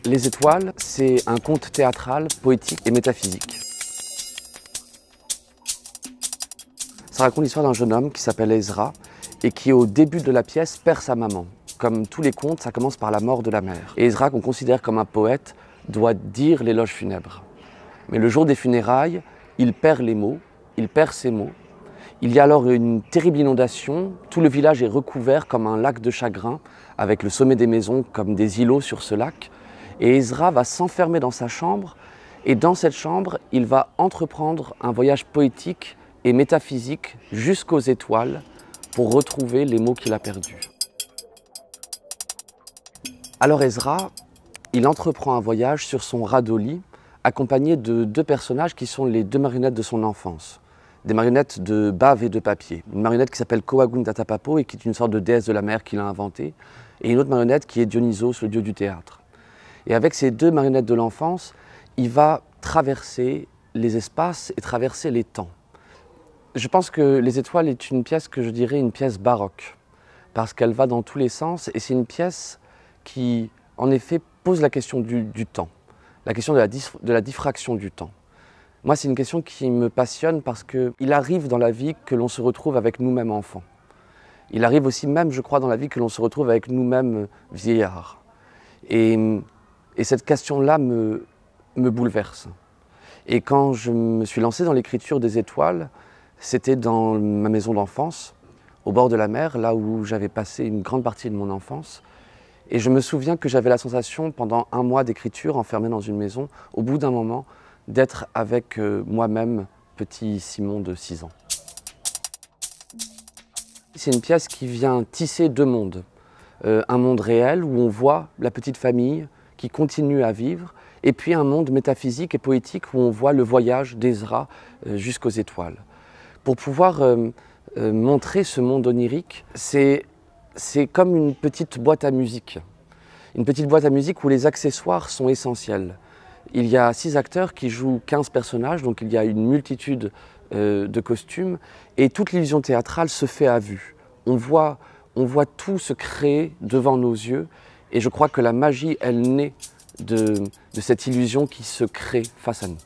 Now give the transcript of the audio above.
Les étoiles, c'est un conte théâtral, poétique et métaphysique. Ça raconte l'histoire d'un jeune homme qui s'appelle Ezra et qui, au début de la pièce, perd sa maman. Comme tous les contes, ça commence par la mort de la mère. Et Ezra, qu'on considère comme un poète, doit dire l'éloge funèbre. Mais le jour des funérailles, il perd les mots, il perd ses mots. Il y a alors une terrible inondation, tout le village est recouvert comme un lac de chagrin, avec le sommet des maisons comme des îlots sur ce lac. Et Ezra va s'enfermer dans sa chambre, et dans cette chambre, il va entreprendre un voyage poétique et métaphysique jusqu'aux étoiles pour retrouver les mots qu'il a perdus. Alors Ezra, il entreprend un voyage sur son radeau-lit, accompagné de deux personnages qui sont les deux marionnettes de son enfance. Des marionnettes de bave et de papier. Une marionnette qui s'appelle Coaguntatapapo et qui est une sorte de déesse de la mer qu'il a inventée, et une autre marionnette qui est Dionysos, le dieu du théâtre. Et avec ces deux marionnettes de l'enfance, il va traverser les espaces et traverser les temps. Je pense que Les Étoiles est une pièce que je dirais une pièce baroque, parce qu'elle va dans tous les sens, et c'est une pièce qui, en effet, pose la question du temps, la question de la diffraction du temps. Moi, c'est une question qui me passionne parce qu'il arrive dans la vie que l'on se retrouve avec nous-mêmes enfants. Il arrive aussi même, je crois, dans la vie que l'on se retrouve avec nous-mêmes vieillards. Et cette question-là me bouleverse. Et quand je me suis lancé dans l'écriture des étoiles, c'était dans ma maison d'enfance, au bord de la mer, là où j'avais passé une grande partie de mon enfance. Et je me souviens que j'avais la sensation, pendant un mois d'écriture, enfermé dans une maison, au bout d'un moment, d'être avec moi-même, petit Simon de 6 ans. C'est une pièce qui vient tisser deux mondes. Un monde réel où on voit la petite famille qui continue à vivre, et puis un monde métaphysique et poétique où on voit le voyage d'Ezra jusqu'aux étoiles. Pour pouvoir montrer ce monde onirique, c'est comme une petite boîte à musique. Une petite boîte à musique où les accessoires sont essentiels. Il y a 6 acteurs qui jouent 15 personnages, donc il y a une multitude de costumes, et toute l'illusion théâtrale se fait à vue. On voit tout se créer devant nos yeux, et je crois que la magie, elle naît de cette illusion qui se crée face à nous.